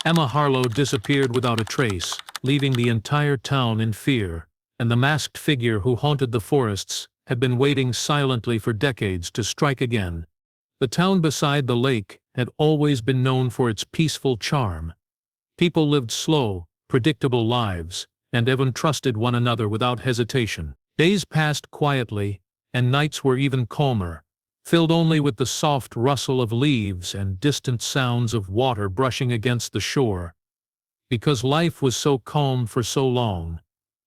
Emma Harlow disappeared without a trace, leaving the entire town in fear, and the masked figure who haunted the forests had been waiting silently for decades to strike again. The town beside the lake had always been known for its peaceful charm. People lived slow, predictable lives, and everyone trusted one another without hesitation. Days passed quietly, and nights were even calmer, filled only with the soft rustle of leaves and distant sounds of water brushing against the shore. Because life was so calm for so long,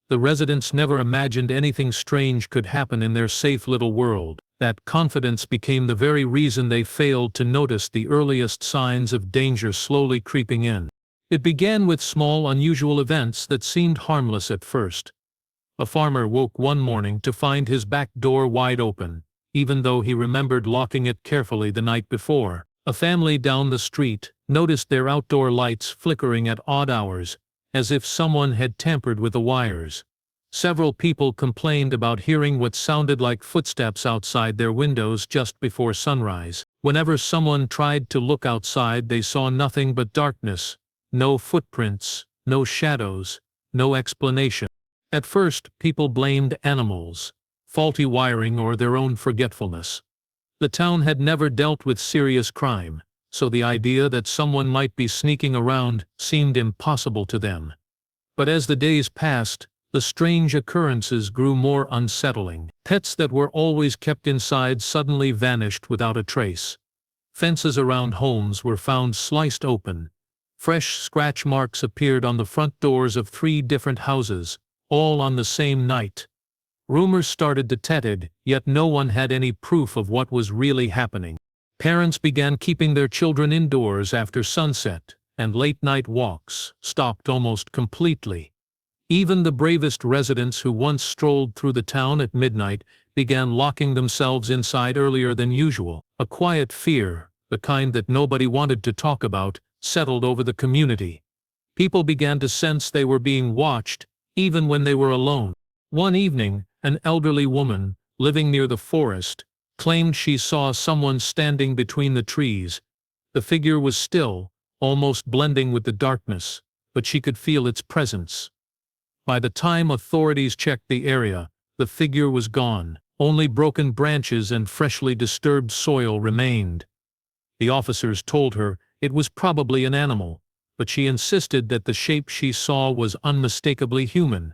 the residents never imagined anything strange could happen in their safe little world. That confidence became the very reason they failed to notice the earliest signs of danger slowly creeping in. It began with small, unusual events that seemed harmless at first. A farmer woke one morning to find his back door wide open, even though he remembered locking it carefully the night before. A family down the street noticed their outdoor lights flickering at odd hours, as if someone had tampered with the wires. Several people complained about hearing what sounded like footsteps outside their windows just before sunrise. Whenever someone tried to look outside, they saw nothing but darkness. No footprints, no shadows, no explanation. At first, people blamed animals, faulty wiring, or their own forgetfulness. The town had never dealt with serious crime, so the idea that someone might be sneaking around seemed impossible to them. But as the days passed, the strange occurrences grew more unsettling. Pets that were always kept inside suddenly vanished without a trace. Fences around homes were found sliced open. Fresh scratch marks appeared on the front doors of 3 different houses, all on the same night. Rumors started to tetted, yet no one had any proof of what was really happening. Parents began keeping their children indoors after sunset, and late-night walks stopped almost completely. Even the bravest residents who once strolled through the town at midnight began locking themselves inside earlier than usual. A quiet fear, the kind that nobody wanted to talk about, settled over the community. People began to sense they were being watched, even when they were alone. One evening, an elderly woman, living near the forest, claimed she saw someone standing between the trees. The figure was still, almost blending with the darkness, but she could feel its presence. By the time authorities checked the area, the figure was gone. Only broken branches and freshly disturbed soil remained. The officers told her it was probably an animal, but she insisted that the shape she saw was unmistakably human.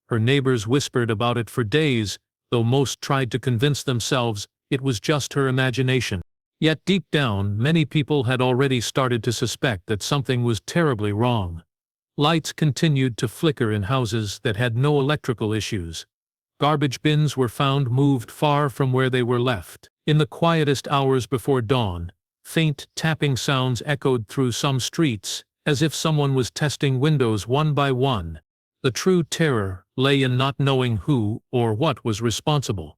Her neighbors whispered about it for days, though most tried to convince themselves it was just her imagination. Yet deep down, many people had already started to suspect that something was terribly wrong. Lights continued to flicker in houses that had no electrical issues. Garbage bins were found moved far from where they were left. In the quietest hours before dawn, faint tapping sounds echoed through some streets, as if someone was testing windows one by one. The true terror lay in not knowing who or what was responsible.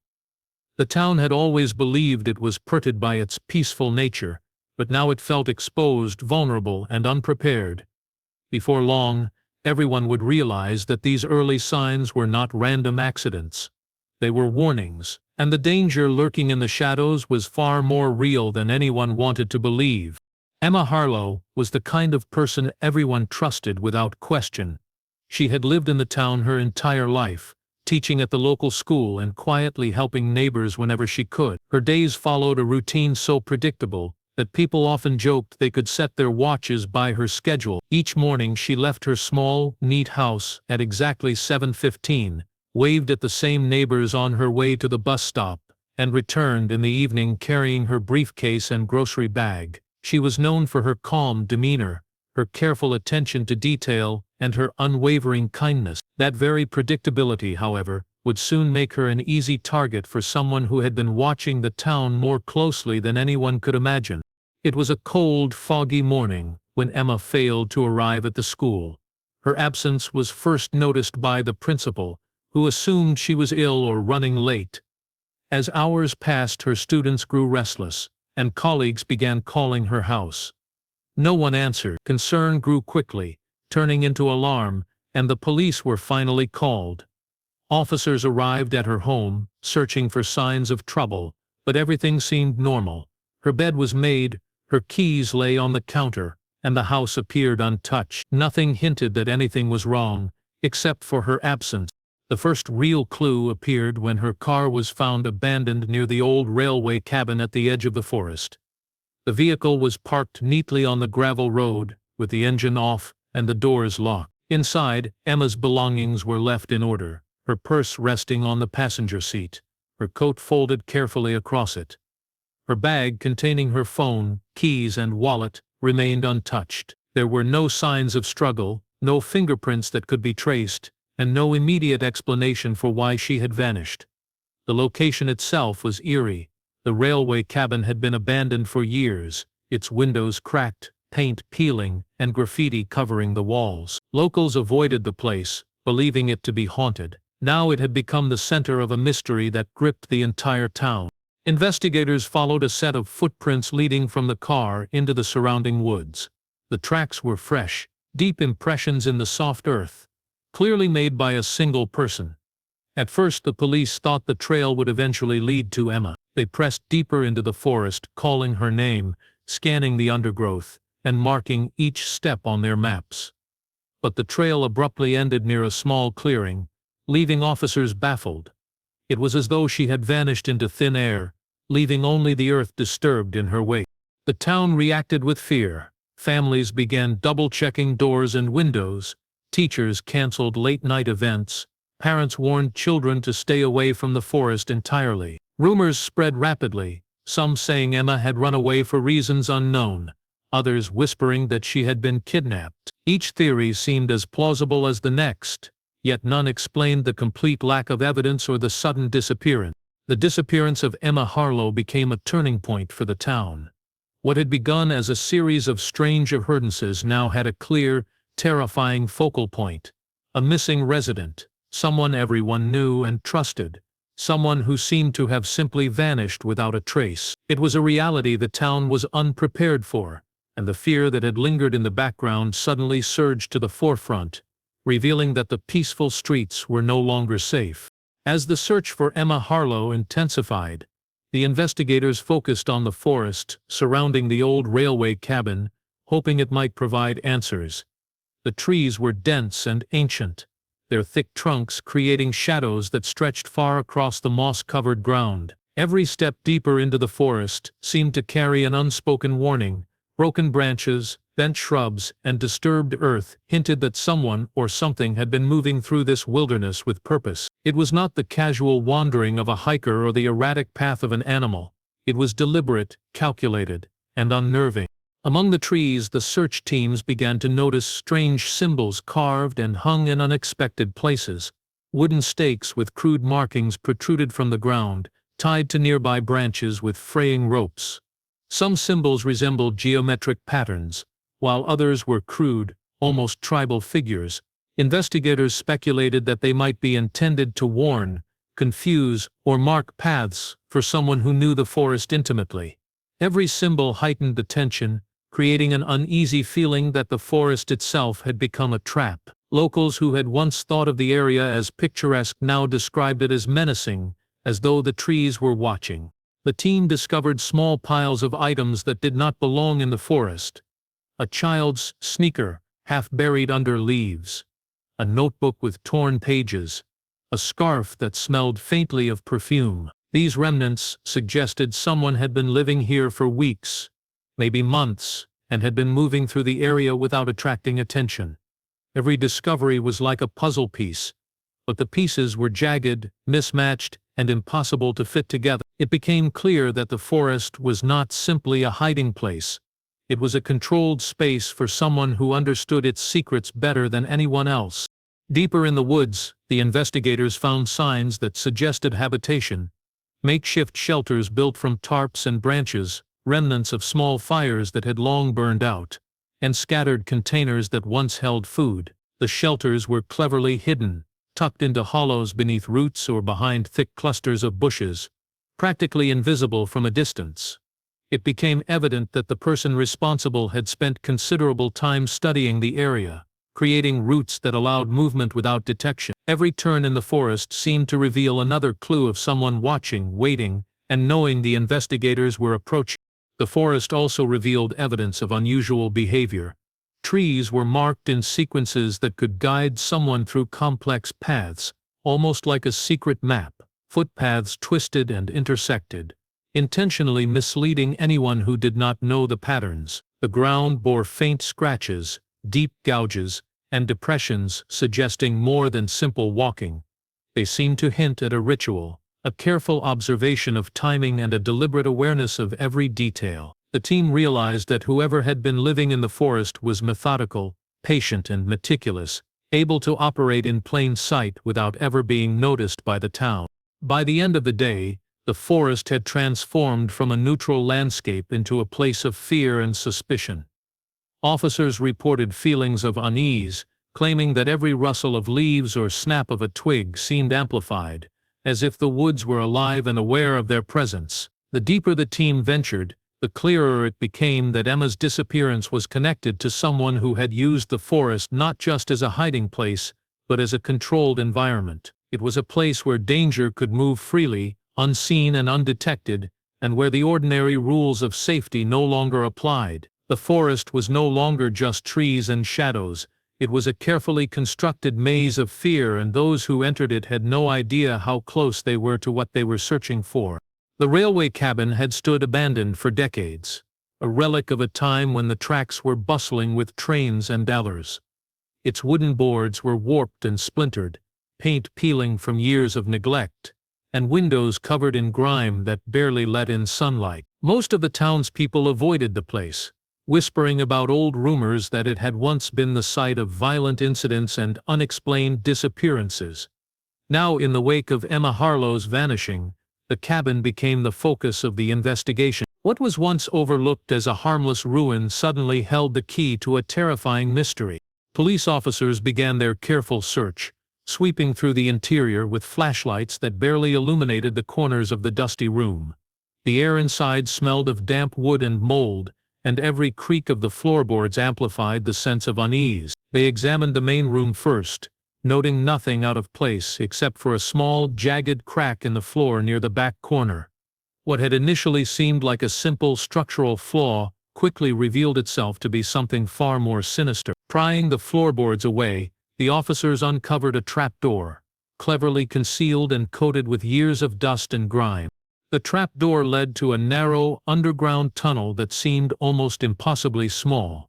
The town had always believed it was protected by its peaceful nature, but now it felt exposed, vulnerable, and unprepared. Before long, everyone would realize that these early signs were not random accidents. They were warnings, and the danger lurking in the shadows was far more real than anyone wanted to believe. Emma Harlow was the kind of person everyone trusted without question. She had lived in the town her entire life, teaching at the local school and quietly helping neighbors whenever she could. Her days followed a routine so predictable that people often joked they could set their watches by her schedule. Each morning she left her small, neat house at exactly 7:15, waved at the same neighbors on her way to the bus stop, and returned in the evening carrying her briefcase and grocery bag. She was known for her calm demeanor, her careful attention to detail, and her unwavering kindness. That very predictability, however, would soon make her an easy target for someone who had been watching the town more closely than anyone could imagine. It was a cold, foggy morning when Emma failed to arrive at the school. Her absence was first noticed by the principal, who assumed she was ill or running late. As hours passed, her students grew restless, and colleagues began calling her house. No one answered. Concern grew quickly, turning into alarm, and the police were finally called. Officers arrived at her home, searching for signs of trouble, but everything seemed normal. Her bed was made, her keys lay on the counter, and the house appeared untouched. Nothing hinted that anything was wrong, except for her absence. The first real clue appeared when her car was found abandoned near the old railway cabin at the edge of the forest. The vehicle was parked neatly on the gravel road, with the engine off and the doors locked. Inside, Emma's belongings were left in order, her purse resting on the passenger seat, her coat folded carefully across it. Her bag containing her phone, keys, and wallet remained untouched. There were no signs of struggle, no fingerprints that could be traced, and no immediate explanation for why she had vanished. The location itself was eerie. The railway cabin had been abandoned for years, its windows cracked, paint peeling, and graffiti covering the walls. Locals avoided the place, believing it to be haunted. Now it had become the center of a mystery that gripped the entire town. Investigators followed a set of footprints leading from the car into the surrounding woods. The tracks were fresh, deep impressions in the soft earth, clearly made by a single person. At first the police thought the trail would eventually lead to Emma. They pressed deeper into the forest, calling her name, scanning the undergrowth, and marking each step on their maps. But the trail abruptly ended near a small clearing, leaving officers baffled. It was as though she had vanished into thin air, leaving only the earth disturbed in her wake. The town reacted with fear. Families began double-checking doors and windows. Teachers canceled late-night events. Parents warned children to stay away from the forest entirely. Rumors spread rapidly, some saying Emma had run away for reasons unknown, others whispering that she had been kidnapped. Each theory seemed as plausible as the next, yet none explained the complete lack of evidence or the sudden disappearance. The disappearance of Emma Harlow became a turning point for the town. What had begun as a series of strange occurrences now had a clear, terrifying focal point. A missing resident, someone everyone knew and trusted, someone who seemed to have simply vanished without a trace. It was a reality the town was unprepared for, and the fear that had lingered in the background suddenly surged to the forefront, revealing that the peaceful streets were no longer safe. As the search for Emma Harlow intensified, the investigators focused on the forest surrounding the old railway cabin, hoping it might provide answers. The trees were dense and ancient, their thick trunks creating shadows that stretched far across the moss-covered ground. Every step deeper into the forest seemed to carry an unspoken warning. Broken branches, bent shrubs, and disturbed earth hinted that someone or something had been moving through this wilderness with purpose. It was not the casual wandering of a hiker or the erratic path of an animal. It was deliberate, calculated, and unnerving. Among the trees, the search teams began to notice strange symbols carved and hung in unexpected places. Wooden stakes with crude markings protruded from the ground, tied to nearby branches with fraying ropes. Some symbols resembled geometric patterns, while others were crude, almost tribal figures. Investigators speculated that they might be intended to warn, confuse, or mark paths for someone who knew the forest intimately. Every symbol heightened the tension, creating an uneasy feeling that the forest itself had become a trap. Locals who had once thought of the area as picturesque now described it as menacing, as though the trees were watching. The team discovered small piles of items that did not belong in the forest. A child's sneaker, half buried under leaves. A notebook with torn pages. A scarf that smelled faintly of perfume. These remnants suggested someone had been living here for weeks, maybe months, and had been moving through the area without attracting attention. Every discovery was like a puzzle piece, but the pieces were jagged, mismatched, and impossible to fit together. It became clear that the forest was not simply a hiding place. It was a controlled space for someone who understood its secrets better than anyone else. Deeper in the woods, the investigators found signs that suggested habitation. Makeshift shelters built from tarps and branches, remnants of small fires that had long burned out, and scattered containers that once held food. The shelters were cleverly hidden, tucked into hollows beneath roots or behind thick clusters of bushes, practically invisible from a distance. It became evident that the person responsible had spent considerable time studying the area, creating routes that allowed movement without detection. Every turn in the forest seemed to reveal another clue of someone watching, waiting, and knowing the investigators were approaching. The forest also revealed evidence of unusual behavior. Trees were marked in sequences that could guide someone through complex paths, almost like a secret map. Footpaths twisted and intersected, intentionally misleading anyone who did not know the patterns. The ground bore faint scratches, deep gouges, and depressions suggesting more than simple walking. They seemed to hint at a ritual, a careful observation of timing and a deliberate awareness of every detail. The team realized that whoever had been living in the forest was methodical, patient and meticulous, able to operate in plain sight without ever being noticed by the town. By the end of the day, the forest had transformed from a neutral landscape into a place of fear and suspicion. Officers reported feelings of unease, claiming that every rustle of leaves or snap of a twig seemed amplified, as if the woods were alive and aware of their presence. The deeper the team ventured, the clearer it became that Emma's disappearance was connected to someone who had used the forest not just as a hiding place, but as a controlled environment. It was a place where danger could move freely, unseen and undetected, and where the ordinary rules of safety no longer applied. The forest was no longer just trees and shadows. It was a carefully constructed maze of fear, and those who entered it had no idea how close they were to what they were searching for. The railway cabin had stood abandoned for decades, a relic of a time when the tracks were bustling with trains and dwellers. Its wooden boards were warped and splintered, paint peeling from years of neglect, and windows covered in grime that barely let in sunlight. Most of the townspeople avoided the place, whispering about old rumors that it had once been the site of violent incidents and unexplained disappearances. Now, in the wake of Emma Harlow's vanishing, the cabin became the focus of the investigation. What was once overlooked as a harmless ruin suddenly held the key to a terrifying mystery. Police officers began their careful search, sweeping through the interior with flashlights that barely illuminated the corners of the dusty room. The air inside smelled of damp wood and mold, and every creak of the floorboards amplified the sense of unease. They examined the main room first, noting nothing out of place except for a small, jagged crack in the floor near the back corner. What had initially seemed like a simple structural flaw quickly revealed itself to be something far more sinister. Prying the floorboards away, the officers uncovered a trapdoor, cleverly concealed and coated with years of dust and grime. The trapdoor led to a narrow, underground tunnel that seemed almost impossibly small.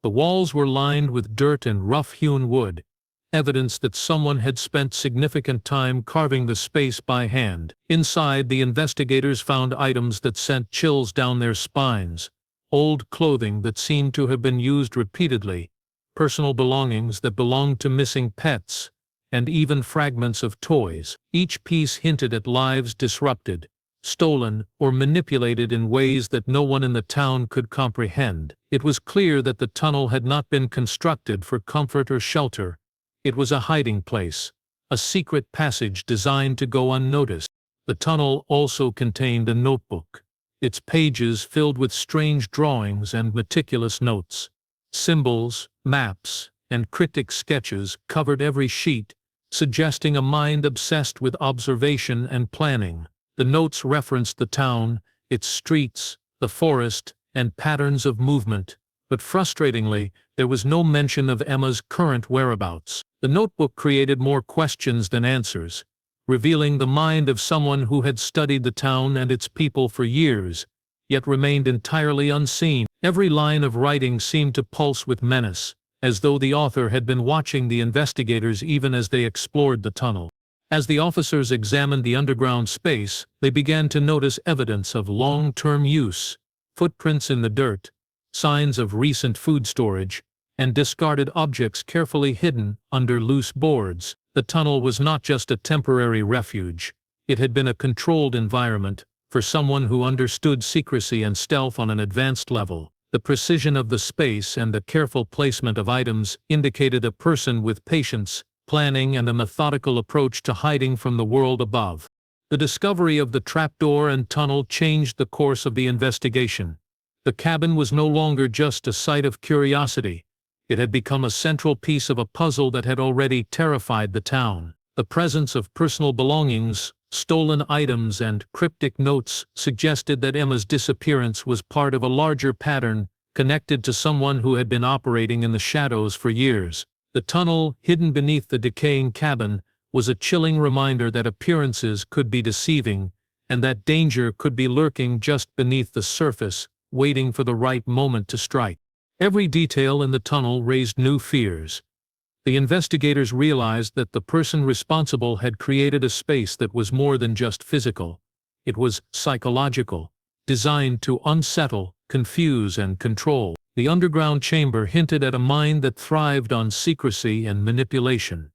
The walls were lined with dirt and rough-hewn wood, evidence that someone had spent significant time carving the space by hand. Inside, the investigators found items that sent chills down their spines, old clothing that seemed to have been used repeatedly, personal belongings that belonged to missing pets, and even fragments of toys. Each piece hinted at lives disrupted, stolen, or manipulated in ways that no one in the town could comprehend. It was clear that the tunnel had not been constructed for comfort or shelter. It was a hiding place, a secret passage designed to go unnoticed. The tunnel also contained a notebook, its pages filled with strange drawings and meticulous notes. Symbols, maps, and cryptic sketches covered every sheet, suggesting a mind obsessed with observation and planning. The notes referenced the town, its streets, the forest, and patterns of movement, but frustratingly, there was no mention of Emma's current whereabouts. The notebook created more questions than answers, revealing the mind of someone who had studied the town and its people for years, yet remained entirely unseen. Every line of writing seemed to pulse with menace, as though the author had been watching the investigators even as they explored the tunnel. As the officers examined the underground space, they began to notice evidence of long-term use, footprints in the dirt, signs of recent food storage, and discarded objects carefully hidden under loose boards. The tunnel was not just a temporary refuge. It had been a controlled environment for someone who understood secrecy and stealth on an advanced level. The precision of the space and the careful placement of items indicated a person with patience, planning, and a methodical approach to hiding from the world above. The discovery of the trapdoor and tunnel changed the course of the investigation. The cabin was no longer just a site of curiosity. It had become a central piece of a puzzle that had already terrified the town. The presence of personal belongings, stolen items and cryptic notes suggested that Emma's disappearance was part of a larger pattern connected to someone who had been operating in the shadows for years. The tunnel, hidden beneath the decaying cabin, was a chilling reminder that appearances could be deceiving, and that danger could be lurking just beneath the surface, waiting for the right moment to strike. Every detail in the tunnel raised new fears. The investigators realized that the person responsible had created a space that was more than just physical. It was psychological, designed to unsettle, confuse, and control. The underground chamber hinted at a mind that thrived on secrecy and manipulation,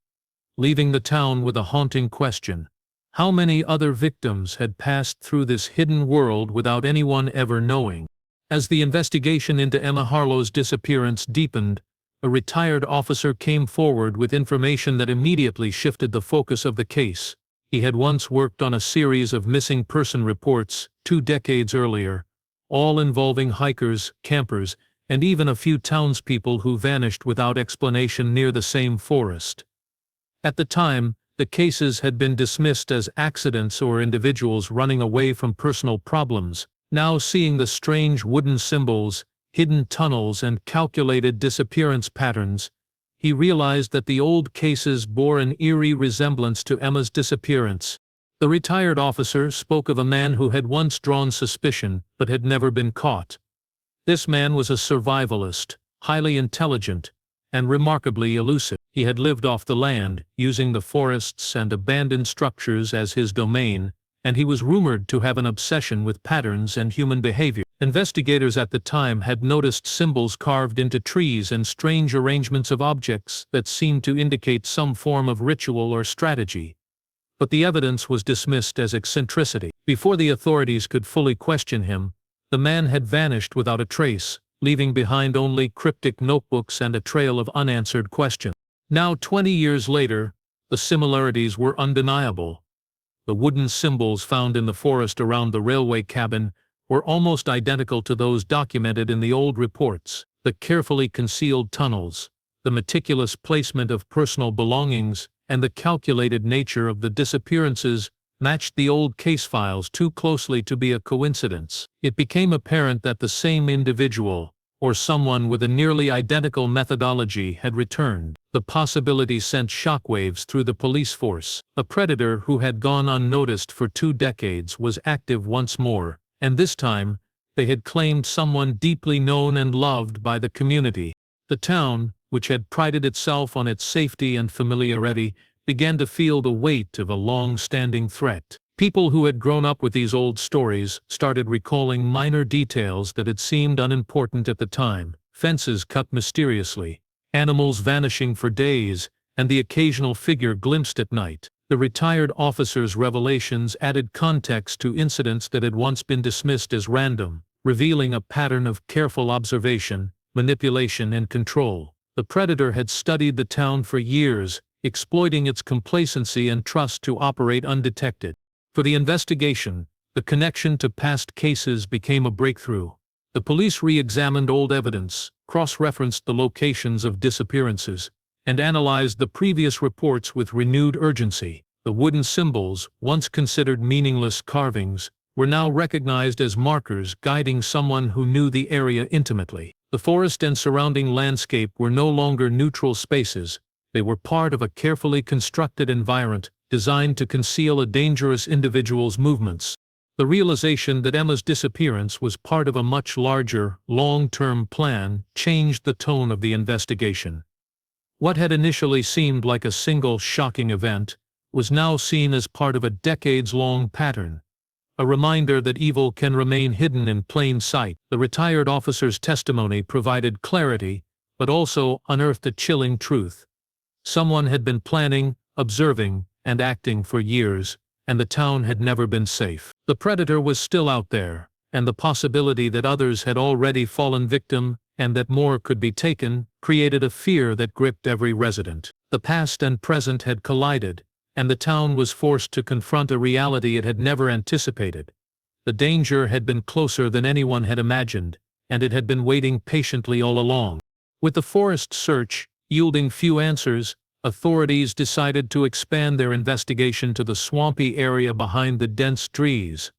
leaving the town with a haunting question. How many other victims had passed through this hidden world without anyone ever knowing? As the investigation into Emma Harlow's disappearance deepened, a retired officer came forward with information that immediately shifted the focus of the case. He had once worked on a series of missing person reports 2 decades earlier, all involving hikers, campers, and even a few townspeople who vanished without explanation near the same forest. At the time, the cases had been dismissed as accidents or individuals running away from personal problems. Now, seeing the strange wooden symbols, hidden tunnels, and calculated disappearance patterns, he realized that the old cases bore an eerie resemblance to Emma's disappearance. The retired officer spoke of a man who had once drawn suspicion but had never been caught. This man was a survivalist, highly intelligent, and remarkably elusive. He had lived off the land, using the forests and abandoned structures as his domain, and he was rumored to have an obsession with patterns and human behavior. Investigators at the time had noticed symbols carved into trees and strange arrangements of objects that seemed to indicate some form of ritual or strategy. But the evidence was dismissed as eccentricity. Before the authorities could fully question him, the man had vanished without a trace, leaving behind only cryptic notebooks and a trail of unanswered questions. Now, 20 years later, the similarities were undeniable. The wooden symbols found in the forest around the railway cabin were almost identical to those documented in the old reports. The carefully concealed tunnels, the meticulous placement of personal belongings, and the calculated nature of the disappearances matched the old case files too closely to be a coincidence. It became apparent that the same individual, or someone with a nearly identical methodology, had returned. The possibility sent shockwaves through the police force. A predator who had gone unnoticed for 2 decades was active once more, and this time, they had claimed someone deeply known and loved by the community. The town, which had prided itself on its safety and familiarity, began to feel the weight of a long-standing threat. People who had grown up with these old stories started recalling minor details that had seemed unimportant at the time: fences cut mysteriously, animals vanishing for days, and the occasional figure glimpsed at night. The retired officer's revelations added context to incidents that had once been dismissed as random, revealing a pattern of careful observation, manipulation, and control. The predator had studied the town for years, exploiting its complacency and trust to operate undetected. For the investigation, the connection to past cases became a breakthrough. The police re-examined old evidence, cross-referenced the locations of disappearances, and analyzed the previous reports with renewed urgency. The wooden symbols, once considered meaningless carvings, were now recognized as markers guiding someone who knew the area intimately. The forest and surrounding landscape were no longer neutral spaces. They were part of a carefully constructed environment designed to conceal a dangerous individual's movements. The realization that Emma's disappearance was part of a much larger, long-term plan changed the tone of the investigation. What had initially seemed like a single shocking event was now seen as part of a decades-long pattern, a reminder that evil can remain hidden in plain sight. The retired officer's testimony provided clarity, but also unearthed a chilling truth. Someone had been planning, observing, and acting for years, and the town had never been safe. The predator was still out there, and the possibility that others had already fallen victim and that more could be taken created a fear that gripped every resident. The past and present had collided, and the town was forced to confront a reality it had never anticipated. The danger had been closer than anyone had imagined, and it had been waiting patiently all along. With the forest search yielding few answers, authorities decided to expand their investigation to the swampy area behind the dense trees.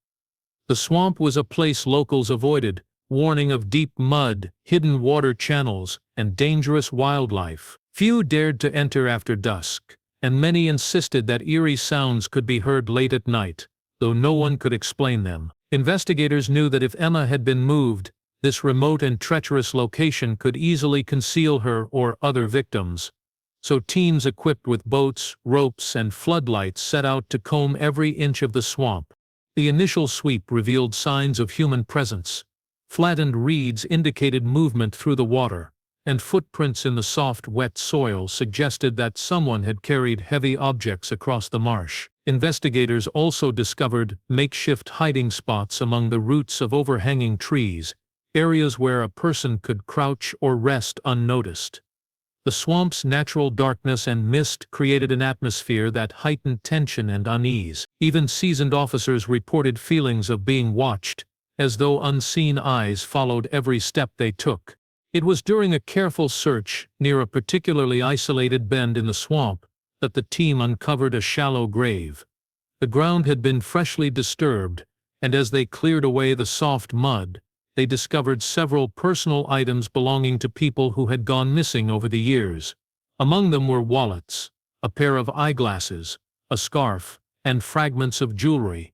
The swamp was a place locals avoided, warning of deep mud, hidden water channels, and dangerous wildlife. Few dared to enter after dusk, and many insisted that eerie sounds could be heard late at night, though no one could explain them. Investigators knew that if Emma had been moved, this remote and treacherous location could easily conceal her or other victims. So teams equipped with boats, ropes, and floodlights set out to comb every inch of the swamp. The initial sweep revealed signs of human presence. Flattened reeds indicated movement through the water, and footprints in the soft, wet soil suggested that someone had carried heavy objects across the marsh. Investigators also discovered makeshift hiding spots among the roots of overhanging trees, areas where a person could crouch or rest unnoticed. The swamp's natural darkness and mist created an atmosphere that heightened tension and unease. Even seasoned officers reported feelings of being watched, as though unseen eyes followed every step they took. It was during a careful search near a particularly isolated bend in the swamp that the team uncovered a shallow grave. The ground had been freshly disturbed, and as they cleared away the soft mud, they discovered several personal items belonging to people who had gone missing over the years. Among them were wallets, a pair of eyeglasses, a scarf, and fragments of jewelry.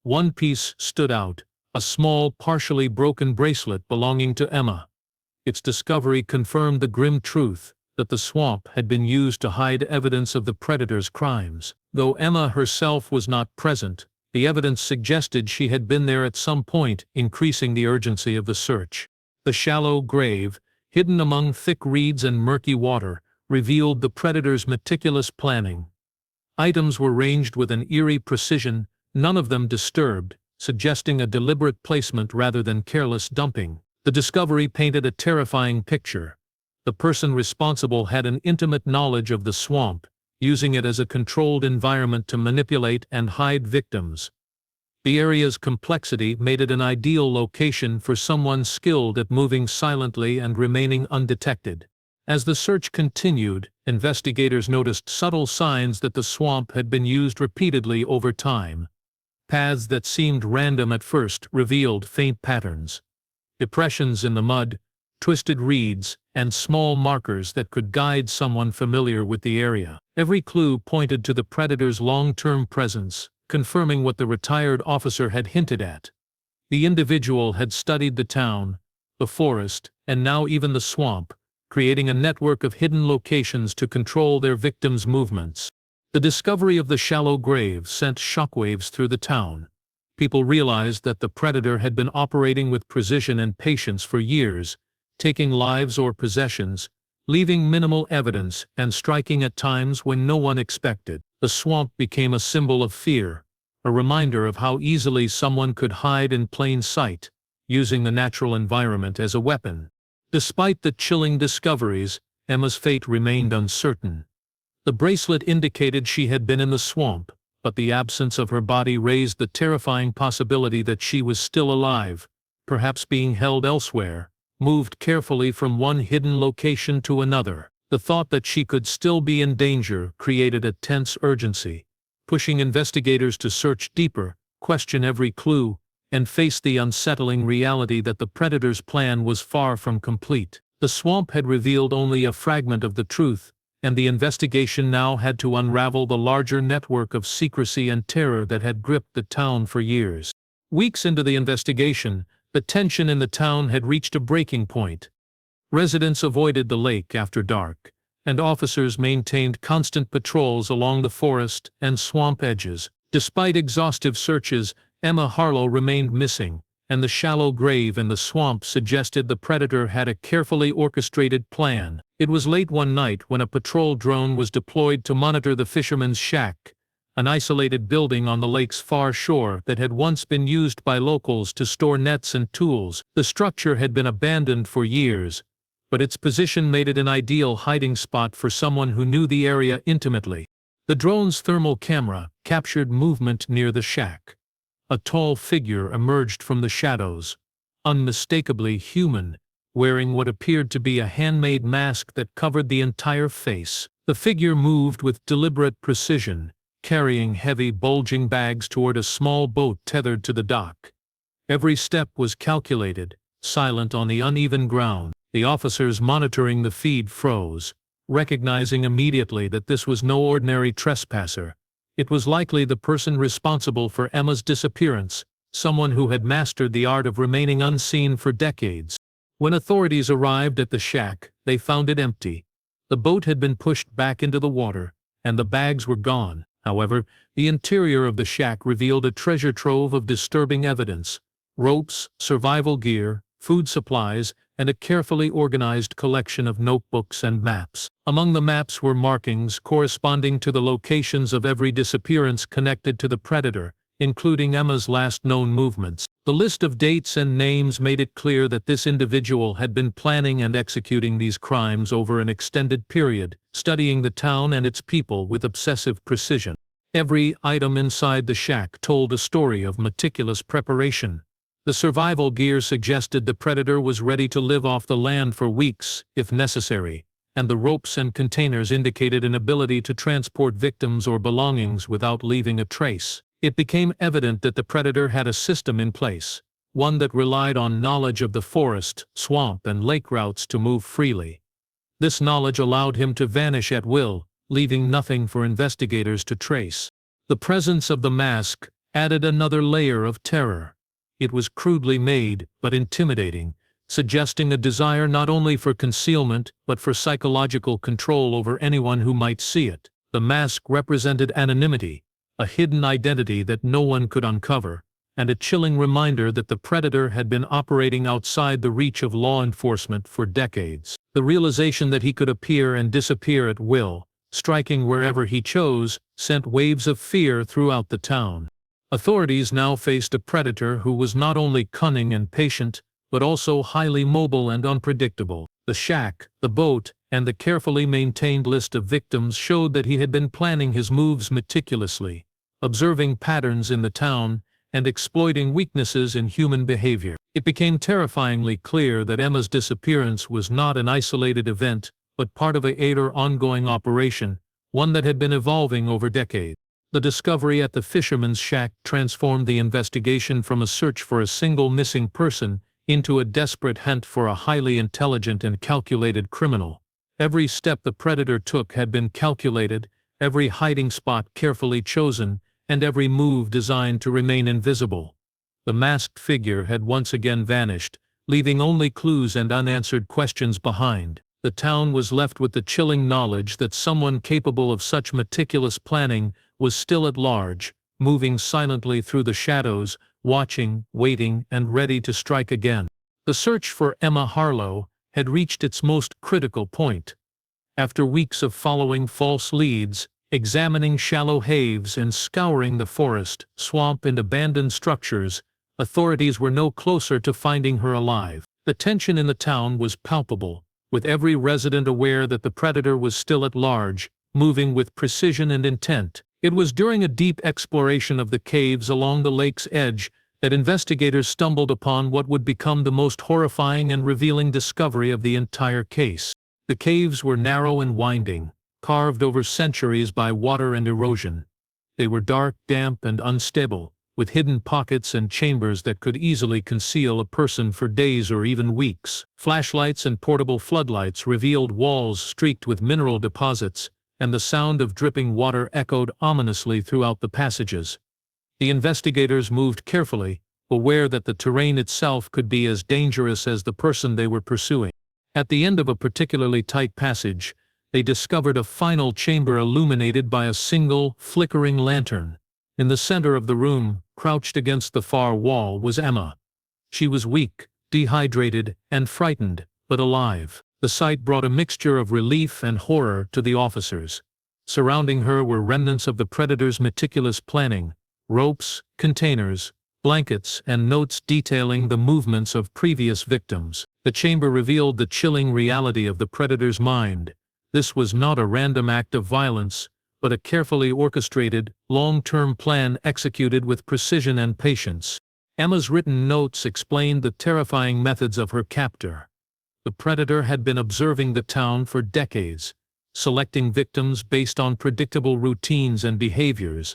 One piece stood out, a small, partially broken bracelet belonging to Emma. Its discovery confirmed the grim truth that the swamp had been used to hide evidence of the predator's crimes. Though Emma herself was not present, the evidence suggested she had been there at some point, increasing the urgency of the search. The shallow grave, hidden among thick reeds and murky water, revealed the predator's meticulous planning. Items were ranged with an eerie precision, none of them disturbed, suggesting a deliberate placement rather than careless dumping. The discovery painted a terrifying picture. The person responsible had an intimate knowledge of the swamp, using it as a controlled environment to manipulate and hide victims. The area's complexity made it an ideal location for someone skilled at moving silently and remaining undetected. As the search continued, investigators noticed subtle signs that the swamp had been used repeatedly over time. Paths that seemed random at first revealed faint patterns. Depressions in the mud, twisted reeds, and small markers that could guide someone familiar with the area. Every clue pointed to the predator's long-term presence, confirming what the retired officer had hinted at. The individual had studied the town, the forest, and now even the swamp, creating a network of hidden locations to control their victims' movements. The discovery of the shallow grave sent shockwaves through the town. People realized that the predator had been operating with precision and patience for years, taking lives or possessions, leaving minimal evidence and striking at times when no one expected. The swamp became a symbol of fear, a reminder of how easily someone could hide in plain sight, using the natural environment as a weapon. Despite the chilling discoveries, Emma's fate remained uncertain. The bracelet indicated she had been in the swamp, but the absence of her body raised the terrifying possibility that she was still alive, perhaps being held elsewhere, moved carefully from one hidden location to another. The thought that she could still be in danger created a tense urgency, pushing investigators to search deeper, question every clue, and face the unsettling reality that the predator's plan was far from complete. The swamp had revealed only a fragment of the truth, and the investigation now had to unravel the larger network of secrecy and terror that had gripped the town for years. Weeks into the investigation, the tension in the town had reached a breaking point. Residents avoided the lake after dark, and officers maintained constant patrols along the forest and swamp edges. Despite exhaustive searches, Emma Harlow remained missing, and the shallow grave in the swamp suggested the predator had a carefully orchestrated plan. It was late one night when a patrol drone was deployed to monitor the fisherman's shack, an isolated building on the lake's far shore that had once been used by locals to store nets and tools. The structure had been abandoned for years, but its position made it an ideal hiding spot for someone who knew the area intimately. The drone's thermal camera captured movement near the shack. A tall figure emerged from the shadows, unmistakably human, wearing what appeared to be a handmade mask that covered the entire face. The figure moved with deliberate precision, carrying heavy, bulging bags toward a small boat tethered to the dock. Every step was calculated, silent on the uneven ground. The officers monitoring the feed froze, recognizing immediately that this was no ordinary trespasser. It was likely the person responsible for Emma's disappearance, someone who had mastered the art of remaining unseen for decades. When authorities arrived at the shack, they found it empty. The boat had been pushed back into the water, and the bags were gone. However, the interior of the shack revealed a treasure trove of disturbing evidence: ropes, survival gear, food supplies, and a carefully organized collection of notebooks and maps. Among the maps were markings corresponding to the locations of every disappearance connected to the predator, including Emma's last known movements. The list of dates and names made it clear that this individual had been planning and executing these crimes over an extended period, studying the town and its people with obsessive precision. Every item inside the shack told a story of meticulous preparation. The survival gear suggested the predator was ready to live off the land for weeks, if necessary, and the ropes and containers indicated an ability to transport victims or belongings without leaving a trace. It became evident that the predator had a system in place, one that relied on knowledge of the forest, swamp, and lake routes to move freely. This knowledge allowed him to vanish at will, leaving nothing for investigators to trace. The presence of the mask added another layer of terror. It was crudely made, but intimidating, suggesting a desire not only for concealment but for psychological control over anyone who might see it. The mask represented anonymity, a hidden identity that no one could uncover, and a chilling reminder that the predator had been operating outside the reach of law enforcement for decades. The realization that he could appear and disappear at will, striking wherever he chose, sent waves of fear throughout the town. Authorities now faced a predator who was not only cunning and patient, but also highly mobile and unpredictable. The shack, the boat, and the carefully maintained list of victims showed that he had been planning his moves meticulously, observing patterns in the town and exploiting weaknesses in human behavior. It became terrifyingly clear that Emma's disappearance was not an isolated event, but part of a ongoing operation, one that had been evolving over decades. The discovery at the fisherman's shack transformed the investigation from a search for a single missing person into a desperate hunt for a highly intelligent and calculated criminal. Every step the predator took had been calculated, every hiding spot carefully chosen, and every move designed to remain invisible. The masked figure had once again vanished, leaving only clues and unanswered questions behind. The town was left with the chilling knowledge that someone capable of such meticulous planning was still at large, moving silently through the shadows, watching, waiting, and ready to strike again. The search for Emma Harlow had reached its most critical point. After weeks of following false leads, examining shallow caves, and scouring the forest, swamp, and abandoned structures, authorities were no closer to finding her alive. The tension in the town was palpable, with every resident aware that the predator was still at large, moving with precision and intent. It was during a deep exploration of the caves along the lake's edge that investigators stumbled upon what would become the most horrifying and revealing discovery of the entire case. The caves were narrow and winding, carved over centuries by water and erosion. They were dark, damp, and unstable, with hidden pockets and chambers that could easily conceal a person for days or even weeks. Flashlights and portable floodlights revealed walls streaked with mineral deposits, and the sound of dripping water echoed ominously throughout the passages. The investigators moved carefully, aware that the terrain itself could be as dangerous as the person they were pursuing. At the end of a particularly tight passage, they discovered a final chamber illuminated by a single, flickering lantern. In the center of the room, crouched against the far wall, was Emma. She was weak, dehydrated, and frightened, but alive. The sight brought a mixture of relief and horror to the officers. Surrounding her were remnants of the predator's meticulous planning: ropes, containers, blankets, and notes detailing the movements of previous victims. The chamber revealed the chilling reality of the predator's mind. This was not a random act of violence, but a carefully orchestrated, long-term plan executed with precision and patience. Emma's written notes explained the terrifying methods of her captor. The predator had been observing the town for decades, selecting victims based on predictable routines and behaviors.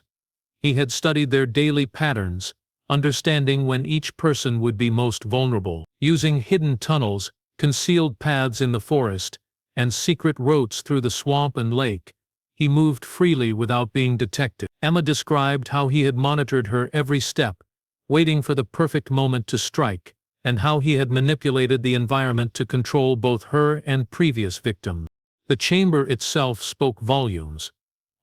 He had studied their daily patterns, understanding when each person would be most vulnerable. Using hidden tunnels, concealed paths in the forest, and secret routes through the swamp and lake, he moved freely without being detected. Emma described how he had monitored her every step, waiting for the perfect moment to strike, and how he had manipulated the environment to control both her and previous victims. The chamber itself spoke volumes.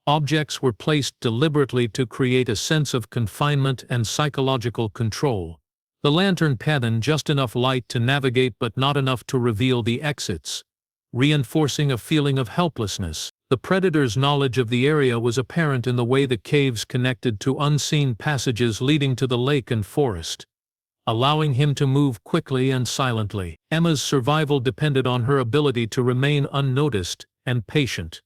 Objects were placed deliberately to create a sense of confinement and psychological control. The lantern patterned just enough light to navigate but not enough to reveal the exits, reinforcing a feeling of helplessness. The predator's knowledge of the area was apparent in the way the caves connected to unseen passages leading to the lake and forest, allowing him to move quickly and silently. Emma's survival depended on her ability to remain unnoticed and patient,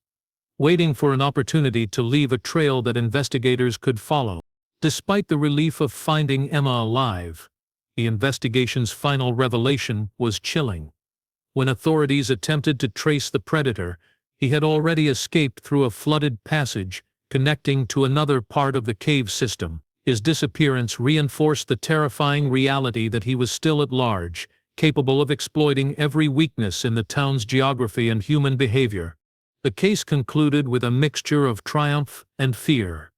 waiting for an opportunity to leave a trail that investigators could follow. Despite the relief of finding Emma alive, the investigation's final revelation was chilling. When authorities attempted to trace the predator, he had already escaped through a flooded passage connecting to another part of the cave system. His disappearance reinforced the terrifying reality that he was still at large, capable of exploiting every weakness in the town's geography and human behavior. The case concluded with a mixture of triumph and fear.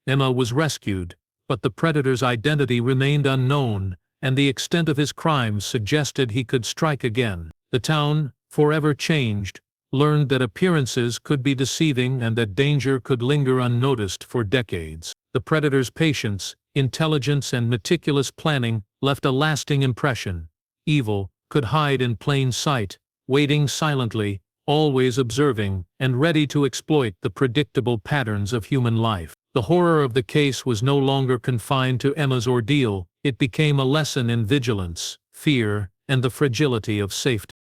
Emma was rescued, but the predator's identity remained unknown, and the extent of his crimes suggested he could strike again. The town, forever changed, learned that appearances could be deceiving and that danger could linger unnoticed for decades. The predator's patience, intelligence, and meticulous planning left a lasting impression. Evil could hide in plain sight, waiting silently, always observing, and ready to exploit the predictable patterns of human life. The horror of the case was no longer confined to Emma's ordeal. It became a lesson in vigilance, fear, and the fragility of safety.